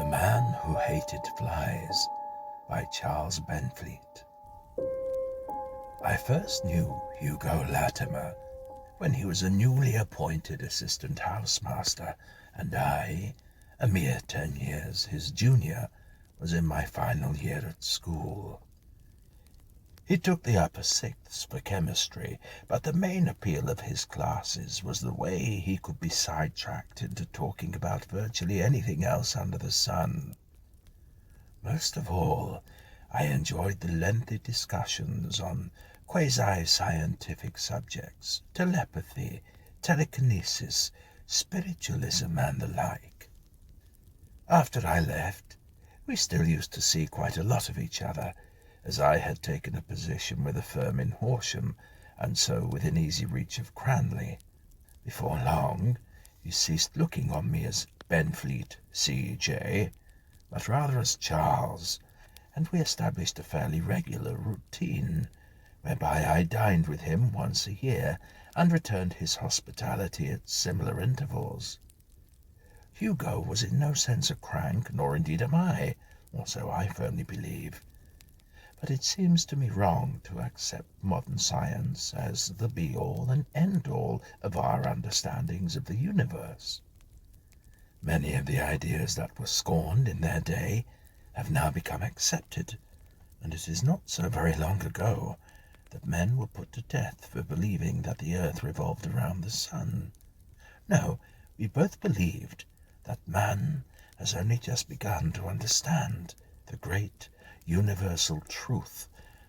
The Man Who Hated Flies by Charles Benfleet. I first knew Hugo Latimer when he was a newly appointed assistant housemaster, and I, a mere 10 years his junior, was in my final year at school. He took the upper sixths for chemistry, but the main appeal of his classes was the way he could be sidetracked into talking about virtually anything else under the sun. Most of all, I enjoyed the lengthy discussions on quasi-scientific subjects, telepathy, telekinesis, spiritualism, and the like. After I left, we still used to see quite a lot of each other, as I had taken a position with a firm in Horsham, and so within easy reach of Cranley. Before long, he ceased looking on me as Benfleet, C.J., but rather as Charles, and we established a fairly regular routine, whereby I dined with him once a year, and returned his hospitality at similar intervals. Hugo was in no sense a crank, nor indeed am I, or so I firmly believe. But it seems to me wrong to accept modern science as the be-all and end-all of our understandings of the universe. Many of the ideas that were scorned in their day have now become accepted, and it is not so very long ago that men were put to death for believing that the earth revolved around the sun. No, we both believed that man has only just begun to understand the great universal truth,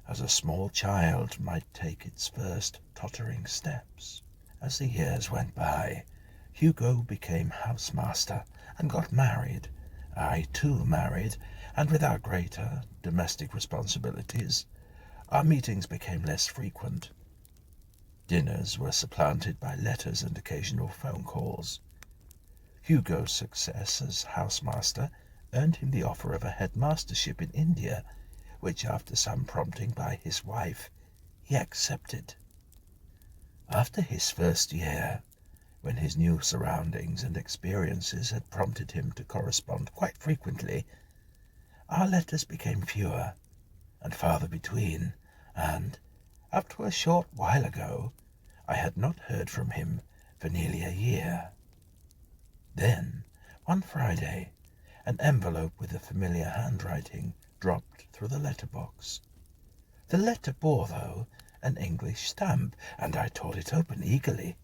as a small child might take its first tottering steps. As the years went by, Hugo became housemaster and got married. I too married, and with our greater domestic responsibilities, our meetings became less frequent. Dinners were supplanted by letters and occasional phone calls. Hugo's success as housemaster earned him the offer of a headmastership in India, which, after some prompting by his wife, he accepted. After his first year, when his new surroundings and experiences had prompted him to correspond quite frequently, our letters became fewer and farther between, and, up to a short while ago, I had not heard from him for nearly a year. Then, one Friday, an envelope with a familiar handwriting dropped through the letterbox. The letter bore, though, an English stamp, and I tore it open eagerly.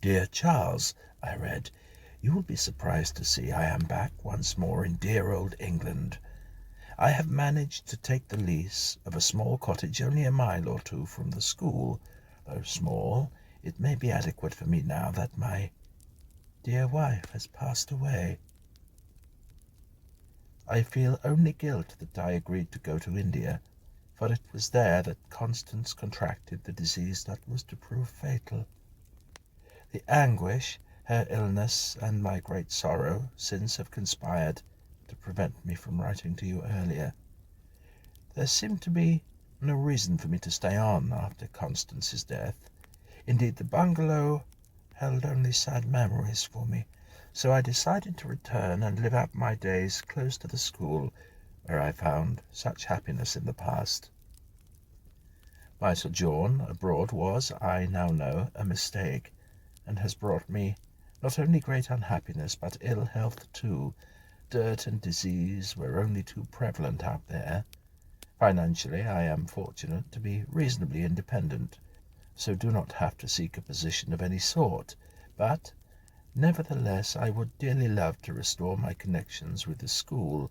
"Dear Charles," I read, "you will be surprised to see I am back once more in dear old England. I have managed to take the lease of a small cottage only a mile or two from the school. Though small, it may be adequate for me now that my dear wife has passed away. I feel only guilt that I agreed to go to India, for it was there that Constance contracted the disease that was to prove fatal. The anguish, her illness, and my great sorrow since have conspired to prevent me from writing to you earlier. There seemed to be no reason for me to stay on after Constance's death. Indeed, the bungalow held only sad memories for me, so I decided to return and live out my days close to the school, where I found such happiness in the past. My sojourn abroad was, I now know, a mistake, and has brought me not only great unhappiness, but ill health too. Dirt and disease were only too prevalent out there. Financially, I am fortunate to be reasonably independent, so do not have to seek a position of any sort, but nevertheless, I would dearly love to restore my connections with the school,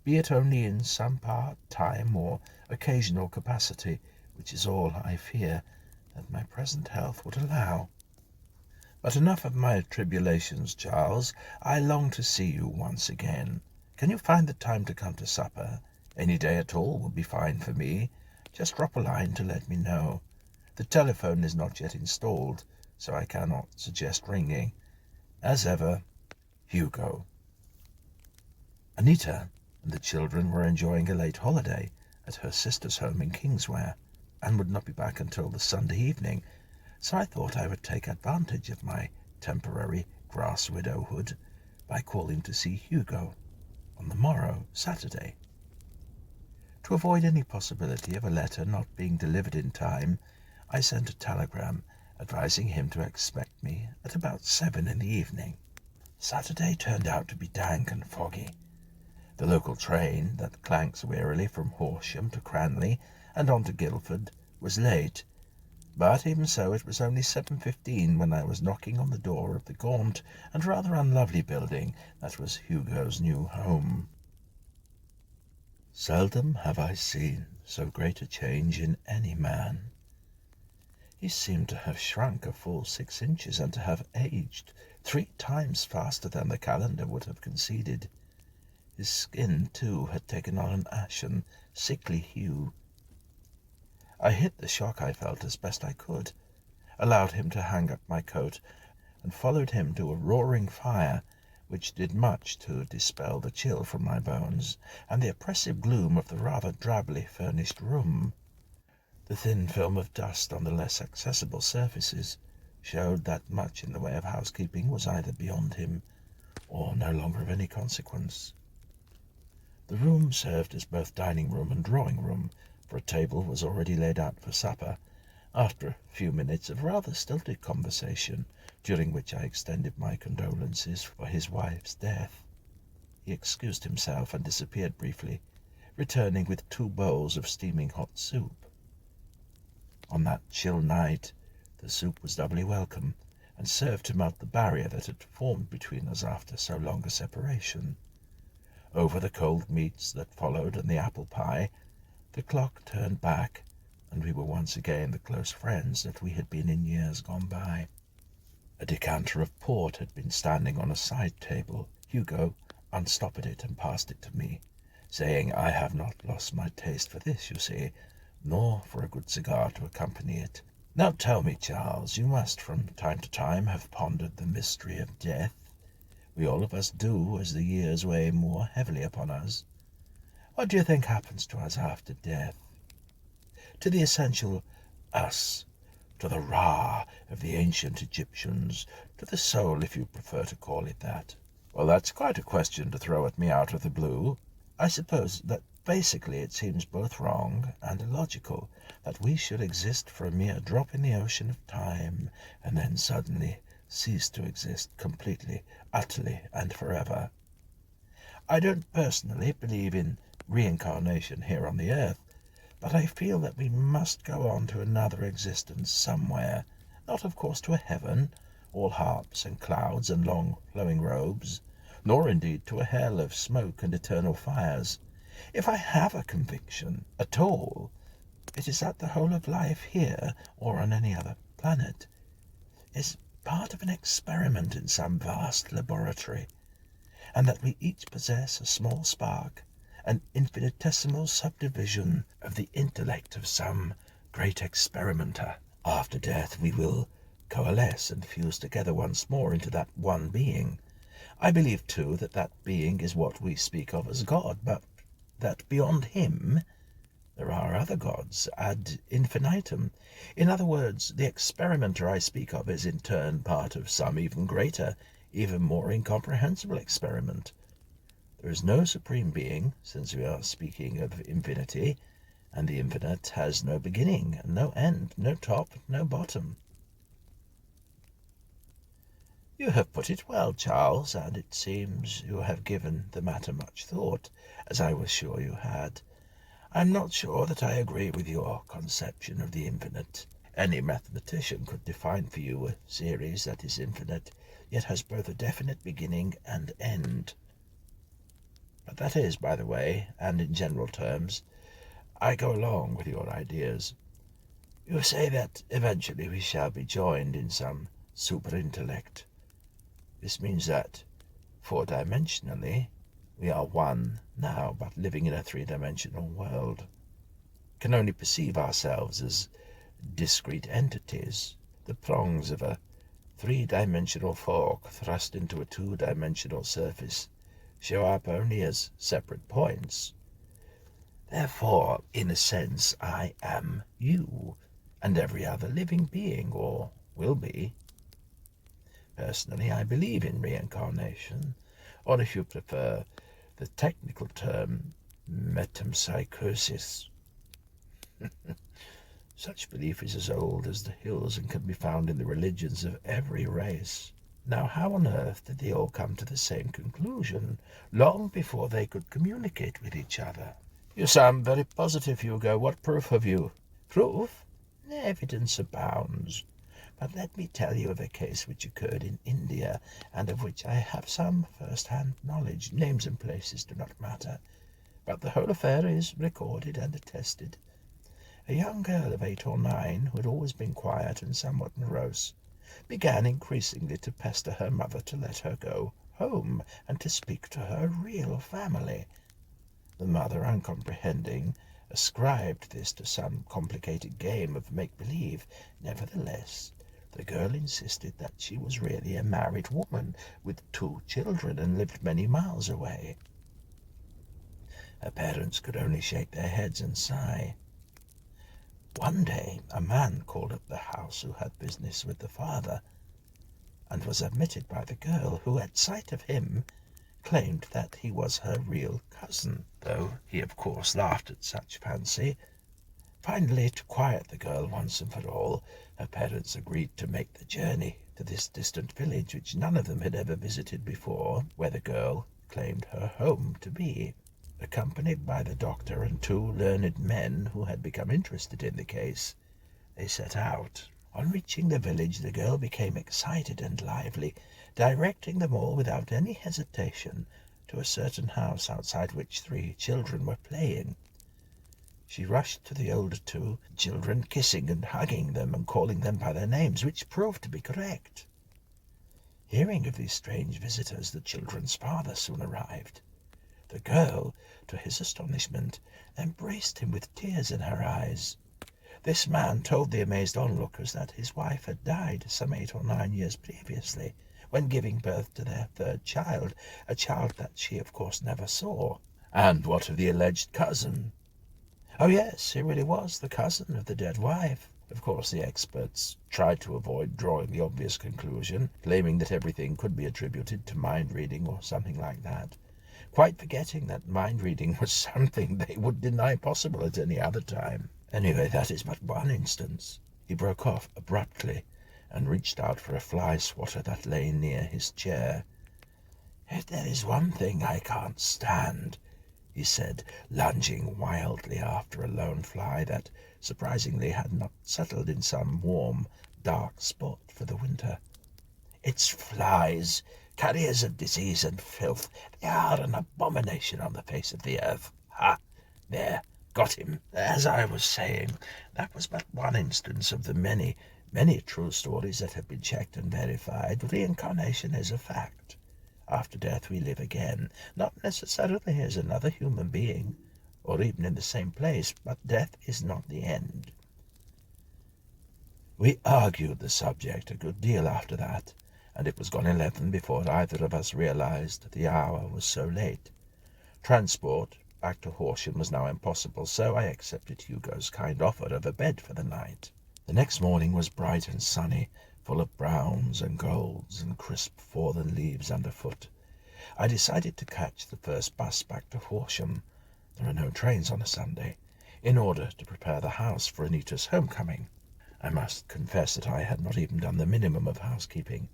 be it only in some part, time, or occasional capacity, which is all, I fear, that my present health would allow. But enough of my tribulations, Charles. I long to see you once again. Can you find the time to come to supper? Any day at all would be fine for me. Just drop a line to let me know. The telephone is not yet installed, so I cannot suggest ringing. As ever, Hugo. Anita and the children were enjoying a late holiday at her sister's home in Kingsware, and would not be back until the Sunday evening, so I thought I would take advantage of my temporary grass widowhood by calling to see Hugo. on the morrow, Saturday. To avoid any possibility of a letter not being delivered in time, I sent a telegram advising him to expect me at about 7 in the evening. Saturday turned out to be dank and foggy. The local train that clanks wearily from Horsham to Cranley and on to Guildford was late, but even so it was only 7:15 when I was knocking on the door of the gaunt and rather unlovely building that was Hugo's new home. Seldom have I seen so great a change in any man. He seemed to have shrunk a full 6 inches and to have aged 3 times faster than the calendar would have conceded. His skin, too, had taken on an ashen, sickly hue. I hid the shock I felt as best I could, allowed him to hang up my coat, and followed him to a roaring fire, which did much to dispel the chill from my bones and the oppressive gloom of the rather drably furnished room. The thin film of dust on the less accessible surfaces showed that much in the way of housekeeping was either beyond him or no longer of any consequence. The room served as both dining room and drawing room, for a table was already laid out for supper, after a few minutes of rather stilted conversation, during which I extended my condolences for his wife's death. He excused himself and disappeared briefly, returning with 2 bowls of steaming hot soup. On that chill night the soup was doubly welcome, and served to melt the barrier that had formed between us after so long a separation. Over the cold meats that followed and the apple pie, the clock turned back, and we were once again the close friends that we had been in years gone by. A decanter of port had been standing on a side table. Hugo unstoppered it and passed it to me, saying, "I have not lost my taste for this, you see, nor for a good cigar to accompany it. Now tell me, Charles, you must from time to time have pondered the mystery of death. We all of us do, as the years weigh more heavily upon us. What do you think happens to us after death? To the essential us, to the Ra of the ancient Egyptians, to the soul, if you prefer to call it that." "Well, that's quite a question to throw at me out of the blue. I suppose that basically it seems both wrong and illogical that we should exist for a mere drop in the ocean of time, and then suddenly cease to exist completely, utterly, and forever. I don't personally believe in reincarnation here on the earth, but I feel that we must go on to another existence somewhere, not of course to a heaven, all harps and clouds and long flowing robes, nor indeed to a hell of smoke and eternal fires. If I have a conviction at all, it is that the whole of life here, or on any other planet, is part of an experiment in some vast laboratory, and that we each possess a small spark, an infinitesimal subdivision of the intellect of some great experimenter. After death we will coalesce and fuse together once more into that one being. I believe, too, that that being is what we speak of as God, but that beyond him there are other gods ad infinitum. In other words, the experimenter I speak of is in turn part of some even greater, even more incomprehensible experiment. There is no supreme being, since we are speaking of infinity, and the infinite has no beginning, no end, no top, no bottom." "You have put it well, Charles, and it seems you have given the matter much thought, as I was sure you had. I am not sure that I agree with your conception of the infinite. Any mathematician could define for you a series that is infinite, yet has both a definite beginning and end. But that is, by the way, and in general terms, I go along with your ideas. You say that eventually we shall be joined in some super-intellect. This means that, four-dimensionally, we are one now, but living in a three-dimensional world. Can only perceive ourselves as discrete entities, the prongs of a three-dimensional fork thrust into a two-dimensional surface show up only as separate points. Therefore, in a sense, I am you, and every other living being, or will be. Personally, I believe in reincarnation, or if you prefer, The technical term, metempsychosis. Such belief is as old as the hills and can be found in the religions of every race. Now, how on earth did they all come to the same conclusion, long before they could communicate with each other? You sound very positive, Hugo. What proof have you? Proof? Evidence abounds. But let me tell you of a case which occurred in India, and of which I have some first-hand knowledge. Names and places do not matter, but the whole affair is recorded and attested. A young girl of 8 or 9, who had always been quiet and somewhat morose, began increasingly to pester her mother to let her go home and to speak to her real family. The mother, uncomprehending, ascribed this to some complicated game of make-believe. Nevertheless, the girl insisted that she was really a married woman with 2 children and lived many miles away. Her parents could only shake their heads and sigh. One day a man called at the house who had business with the father, and was admitted by the girl, who at sight of him claimed that he was her real cousin, though he of course laughed at such fancy. Finally, to quiet the girl once and for all, her parents agreed to make the journey to this distant village which none of them had ever visited before, where the girl claimed her home to be. Accompanied by the doctor and 2 learned men who had become interested in the case, they set out. On reaching the village, the girl became excited and lively, directing them all without any hesitation to a certain house outside which 3 children were playing. She rushed to the older 2 children, kissing and hugging them and calling them by their names, which proved to be correct. Hearing of these strange visitors, the children's father soon arrived. The girl, to his astonishment, embraced him with tears in her eyes. This man told the amazed onlookers that his wife had died some 8 or 9 years previously, when giving birth to their 3rd child, a child that she of course never saw. And what of the alleged cousin? Oh yes, he really was the cousin of the dead wife. Of course the experts tried to avoid drawing the obvious conclusion, claiming that everything could be attributed to mind-reading or something like that, quite forgetting that mind-reading was something they would deny possible at any other time. Anyway, that is but one instance. He broke off abruptly and reached out for a fly swatter that lay near his chair. "If there is one thing I can't stand," he said, lunging wildly after a lone fly that surprisingly had not settled in some warm, dark spot for the winter. "It's flies, carriers of disease and filth. They are an abomination on the face of the earth. Ha! There, got him. As I was saying, that was but one instance of the many, many true stories that have been checked and verified. Reincarnation is a fact. After death we live again, not necessarily as another human being, or even in the same place, but death is not the end." We argued the subject a good deal after that, and it was gone 11 before either of us realized the hour was so late. Transport back to Horsham was now impossible, so I accepted Hugo's kind offer of a bed for the night. The next morning was bright and sunny, full of browns and golds and crisp fallen leaves underfoot. I decided to catch the first bus back to Horsham — there are no trains on a Sunday — in order to prepare the house for Anita's homecoming. I must confess that I had not even done the minimum of housekeeping.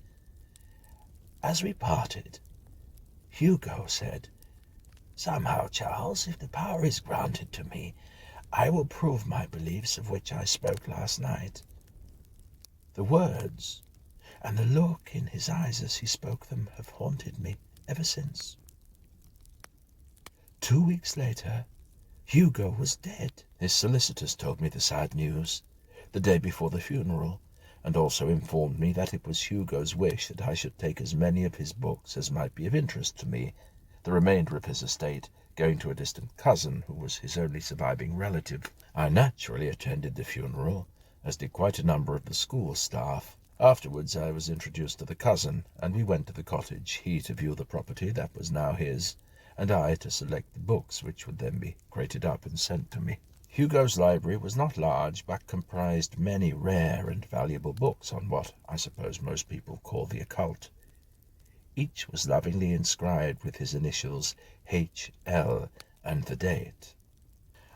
As we parted, Hugo said, "Somehow, Charles, if the power is granted to me, I will prove my beliefs of which I spoke last night." The words and the look in his eyes as he spoke them have haunted me ever since. 2 weeks later, Hugo was dead. His solicitors told me the sad news the day before the funeral, and also informed me that it was Hugo's wish that I should take as many of his books as might be of interest to me, the remainder of his estate going to a distant cousin who was his only surviving relative. I naturally attended the funeral, as did quite a number of the school staff. Afterwards I was introduced to the cousin, and we went to the cottage, he to view the property that was now his, and I to select the books which would then be crated up and sent to me. Hugo's library was not large, but comprised many rare and valuable books on what I suppose most people call the occult. Each was lovingly inscribed with his initials H.L. and the date.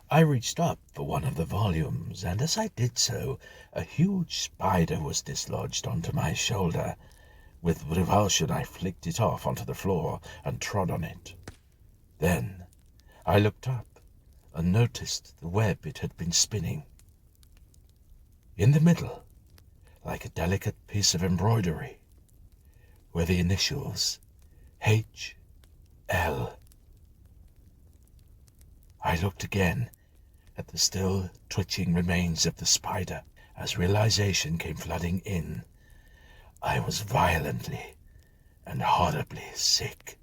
I reached up for one of the volumes, and as I did so, a huge spider was dislodged onto my shoulder. With revulsion, I flicked it off onto the floor and trod on it. Then I looked up and noticed the web it had been spinning. In the middle, like a delicate piece of embroidery, were the initials H.L. I looked again at the still twitching remains of the spider. As realization came flooding in, I was violently and horribly sick.